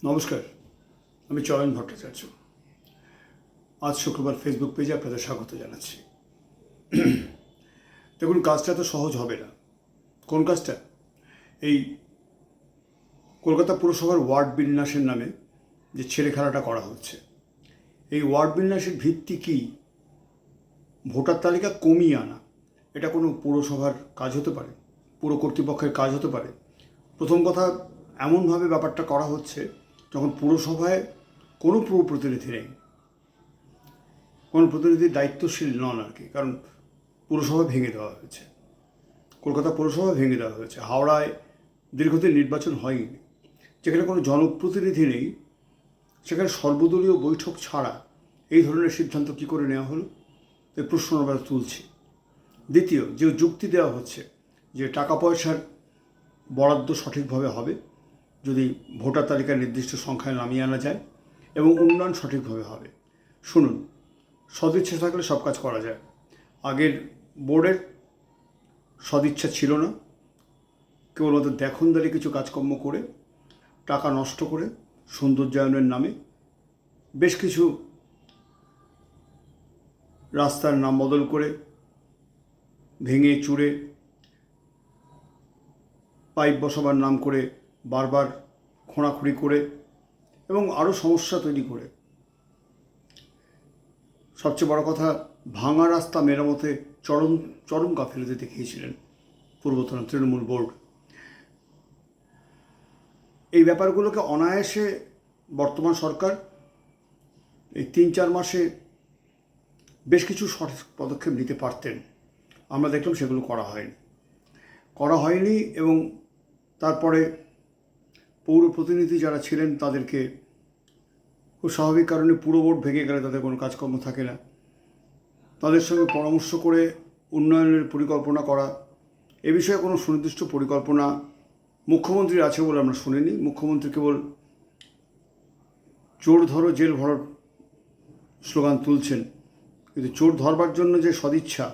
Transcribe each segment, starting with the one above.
নমস্কার, আমি চয়ন ভট্টাচার্য। আজ শুক্রবার ফেসবুক পেজে আপনাদের স্বাগত জানাচ্ছি। দেখুন, কাজটা তো সহজ হবে না। কোন কাজটা? এই কলকাতা পুরসভার ওয়ার্ড বিন্যাসের নামে যে ছেলে খেলাটা করা হচ্ছে, এই ওয়ার্ড বিন্যাসের ভিত্তি কি? ভোটার তালিকা কমিয়ে আনা। এটা কোনো পুরসভার কাজ হতে পারে? পুর কর্তৃপক্ষের কাজ হতে পারে? প্রথম কথা, এমনভাবে ব্যাপারটা করা হচ্ছে যখন পুরসভায় কোনো প্রতিনিধি নেই, কোনো প্রতিনিধি দায়িত্বশীল নন আর কি। কারণ পুরসভা ভেঙে দেওয়া হয়েছে, কলকাতা পুরসভা ভেঙে দেওয়া হয়েছে। হাওড়ায় দীর্ঘদিন নির্বাচন হয়নি, যেখানে কোনো জনপ্রতিনিধি নেই, সেখানে সর্বদলীয় বৈঠক ছাড়া এই ধরনের সিদ্ধান্ত কী করে নেওয়া হলো, এই প্রশ্ন আমরা তুলছি। দ্বিতীয়, যে যুক্তি দেওয়া হচ্ছে যে টাকা পয়সার বরাদ্দ সঠিকভাবে হবে যদি ভোটার তালিকার নির্দিষ্ট সংখ্যায় নামিয়ে আনা যায় এবং উন্নয়ন সঠিকভাবে হবে। শুনুন, সদিচ্ছা থাকলে সব কাজ করা যায়। আগের বোর্ডের সদিচ্ছা ছিল না, কেবলমাত্র দেখনদারি কিছু কাজকর্ম করে, টাকা নষ্ট করে, সৌন্দর্যায়নের নামে বেশ কিছু রাস্তার নাম বদল করে, ভেঙে চুরে, পাইপ বসাবার নাম করে বারবার খোঁড়াখুঁড়ি করে এবং আরও সমস্যা তৈরি করে, সবচেয়ে বড় কথা, ভাঙা রাস্তা মেরামতে চরম গাফিলতি দেখিয়েছিলেন পূর্বতন তৃণমূল বোর্ড। এই ব্যাপারগুলোকে অনায়াসে বর্তমান সরকার এই 3-4 মাসে বেশ কিছু সঠিক পদক্ষেপ নিতে পারতেন। আমরা দেখলাম সেগুলো করা হয়নি এবং তারপরে পৌর প্রতিনিধি যারা ছিলেন তাদেরকে খুব স্বাভাবিক কারণে পুরো বোর্ড ভেঙে গেলে তাদের কোনো কাজকর্ম থাকে না, তাদের সঙ্গে পরামর্শ করে উন্নয়নের পরিকল্পনা করা। এ বিষয়ে কোনো সুনির্দিষ্ট পরিকল্পনা মুখ্যমন্ত্রীর আছে বলে আমরা শুনিনি। মুখ্যমন্ত্রী কেবল চোর ধরো জেল ভরার স্লোগান তুলছেন, কিন্তু চোর ধরবার জন্য যে সদিচ্ছা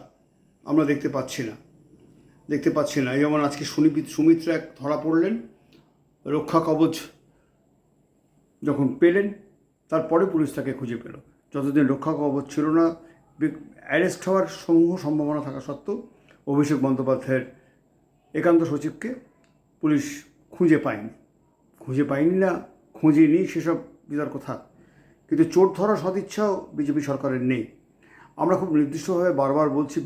আমরা দেখতে পাচ্ছি না। এই যেমন আজকে সুমিত্রা এক ধরা পড়লেন, রক্ষা কবচ যখন পেলেন তারপরে পুলিশ তাকে খুঁজে পেল। যতদিন রক্ষা কবচ ছিল না, অ্যারেস্ট হওয়ার সমূহ সম্ভাবনা থাকা সত্ত্বেও অভিষেক বন্দ্যোপাধ্যায়ের একান্ত সচিবকে পুলিশ খুঁজে পায়নি না খুঁজেনি, সেসব বিতর্ক থাক, কিন্তু চোর ধরার সদিচ্ছাও বিজেপি সরকারের নেই। আমরা খুব নির্দিষ্টভাবে বারবার বলছি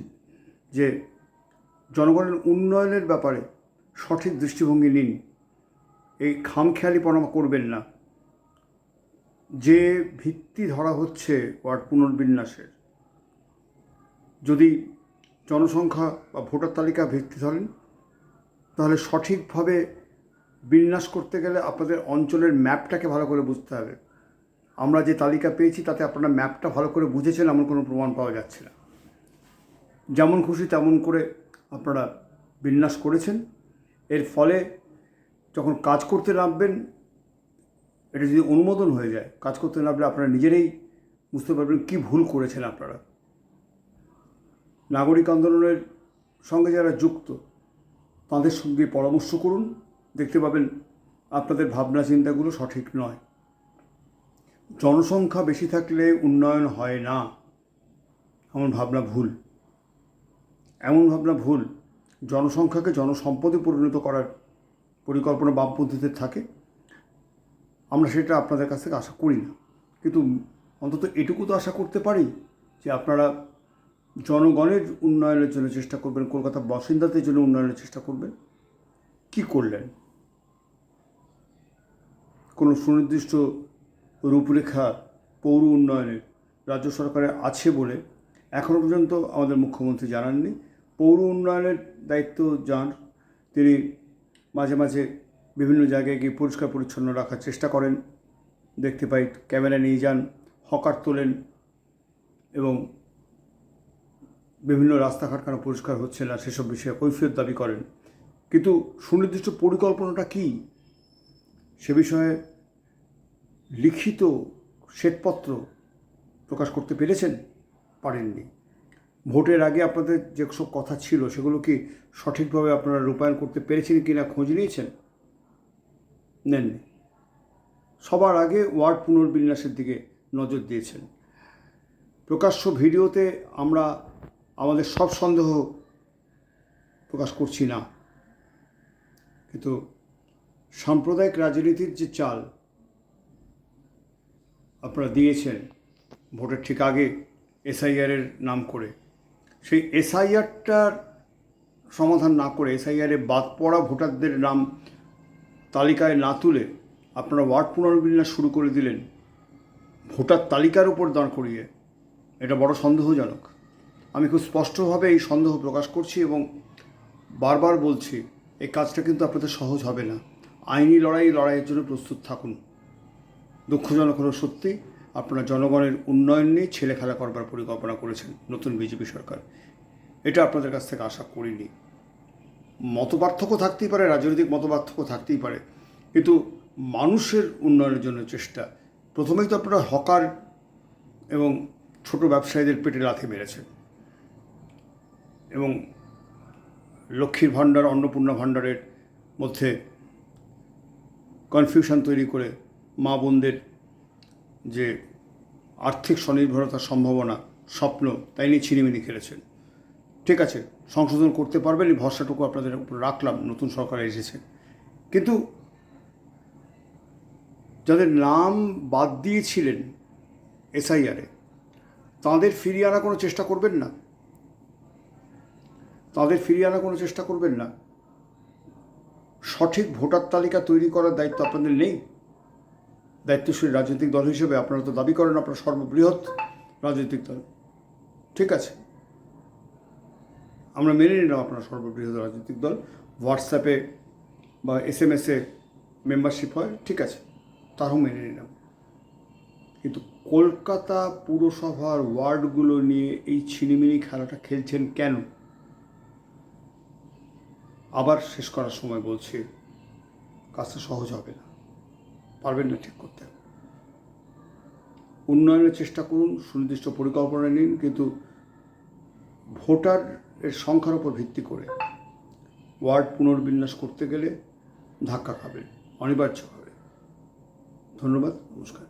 যে জনগণের উন্নয়নের ব্যাপারে সঠিক দৃষ্টিভঙ্গি নিন, এই খামখেয়ালিপনা করবেন না। যে ভিত্তি ধরা হচ্ছে ওয়ার্ড পুনর্বিন্যাসের, যদি জনসংখ্যা বা ভোটার তালিকা ভিত্তি ধরেন, তাহলে সঠিকভাবে বিন্যাস করতে গেলে আপনাদের অঞ্চলের ম্যাপটাকে ভালো করে বুঝতে হবে। আমরা যে তালিকা পেয়েছি তাতে আপনারা ম্যাপটা ভালো করে বুঝেছেন এমন কোনো প্রমাণ পাওয়া যাচ্ছে না। যেমন খুশি তেমন করে আপনারা বিন্যাস করেছেন। এর ফলে যখন কাজ করতে নামবেন, এটা যদি অনুমোদন হয়ে যায়, কাজ করতে নামলে আপনারা নিজেরাই বুঝতে পারবেন কী ভুল করেছেন আপনারা। নাগরিক আন্দোলনের সঙ্গে যারা যুক্ত তাদের সঙ্গে পরামর্শ করুন, দেখতে পাবেন আপনাদের ভাবনা চিন্তাগুলো সঠিক নয়। জনসংখ্যা বেশি থাকলে উন্নয়ন হয় না, এমন ভাবনা ভুল। জনসংখ্যাকে জনসম্পদে পরিণত করার পরিকল্পনা বামপন্থীদের থাকে, আমরা সেটা আপনাদের কাছ থেকে আশা করি না। কিন্তু অন্তত এটুকু তো আশা করতে পারি যে আপনারা জনগণের উন্নয়নের জন্য চেষ্টা করবেন, কলকাতার বাসিন্দাদের জন্য উন্নয়নের চেষ্টা করবেন। কি করলেন? কোনো সুনির্দিষ্ট রূপরেখা পৌর উন্নয়নের রাজ্য সরকারের আছে বলে এখনও পর্যন্ত আমাদের মুখ্যমন্ত্রী জানাননি। পৌর উন্নয়নের দায়িত্ব যান, তিনি মাঝে মাঝে বিভিন্ন জায়গায় গিয়ে পরিষ্কার পরিচ্ছন্ন রাখার চেষ্টা করেন, দেখতে পাই, ক্যামেরা নিয়ে যান, হকার তোলেন এবং বিভিন্ন রাস্তাঘাট কেন পরিষ্কার হচ্ছে না সেসব বিষয়ে কৈফিয়ত দাবি করেন। কিন্তু সুনির্দিষ্ট পরিকল্পনাটা কী, সে বিষয়ে লিখিত শ্বেতপত্র প্রকাশ করতে পেরেছেন? পারেননি। ভোটের আগে আপনাদের যেসব কথা ছিল সেগুলো কি সঠিকভাবে আপনারা রূপায়ণ করতে পেরেছেন কি না খোঁজ নিয়েছেন? নেননি। সবার আগে ওয়ার্ড পুনর্বিন্যাসের দিকে নজর দিয়েছেন। প্রকাশ্য ভিডিওতে আমরা আমাদের সব সন্দেহ প্রকাশ করছি না, কিন্তু সাম্প্রদায়িক রাজনীতির যে চাল আপনারা দিয়েছেন ভোটের ঠিক আগে এসআইআরের নাম করে, সেই এসআইআরটার সমাধান না করে এসআইআরে বাদ পড়া ভোটারদের নাম তালিকায় না তুলে আপনারা ওয়ার্ড পুনর্বিন্যাস শুরু করে দিলেন ভোটার তালিকার উপর দাঁড় করিয়ে। এটা বড় সন্দেহজনক। আমি খুব স্পষ্টভাবে এই সন্দেহ প্রকাশ করছি এবং বারবার বলছি, এই কাজটা কিন্তু আপনাদের সহজ হবে না। আইনি লড়াইয়ের জন্য প্রস্তুত থাকুন। দুঃখজনক হলো সত্যি, আপনারা জনগণের উন্নয়ন নিয়ে ছেলেখেলা করবার পরিকল্পনা করেছেন নতুন বিজেপি সরকার। এটা আপনাদের কাছ থেকে আশা করিনি। মতপার্থক্য থাকতেই পারে, রাজনৈতিক মতপার্থক্য থাকতেই পারে, কিন্তু মানুষের উন্নয়নের জন্য চেষ্টা। প্রথমেই তো আপনারা হকার এবং ছোট ব্যবসায়ীদের পেটে লাথি মেরেছেন এবং লক্ষ্মীর ভাণ্ডার, অন্নপূর্ণা ভাণ্ডারের মধ্যে কনফিউশন তৈরি করে মা বোনদের যে আর্থিক স্বনির্ভরতার সম্ভাবনা, স্বপ্ন, তাই নিয়ে ছিনিমিনি খেলেছেন। ঠিক আছে, সংশোধন করতে পারবেন, এই ভরসাটুকু আপনাদের উপর রাখলাম, নতুন সরকার এসেছে। কিন্তু যাদের নাম বাদ দিয়েছিলেন এসআইআরে, তাঁদের ফিরিয়ে আনার কোনো চেষ্টা করবেন না? সঠিক ভোটার তালিকা তৈরি করার দায়িত্ব আপনাদের নেই? দায়িত্বশীল রাজনৈতিক দল হিসেবে আপনারা তো দাবি করেন আপনারা সর্ববৃহৎ রাজনৈতিক দল। ঠিক আছে, আমরা মেনে নিলাম আপনারা সর্ববৃহৎ রাজনৈতিক দল, হোয়াটসঅ্যাপে বা SMS-এ মেম্বারশিপ হয়, ঠিক আছে, তারও মেনে নিলাম। কিন্তু কলকাতা পুরসভার ওয়ার্ডগুলো নিয়ে এই ছিনিমিনি খেলাটা খেলছেন কেন? আবার শেষ করার সময় বলছি, কাজটা সহজ হবে না, পারবেন না ঠিক করতে। উন্নয়নের চেষ্টা করুন, সুনির্দিষ্ট পরিকল্পনা নিন, কিন্তু ভোটারের সংখ্যার উপর ভিত্তি করে ওয়ার্ড পুনর্বিন্যাস করতে গেলে ধাক্কা খাবেন অনিবার্যভাবে। ধন্যবাদ, নমস্কার।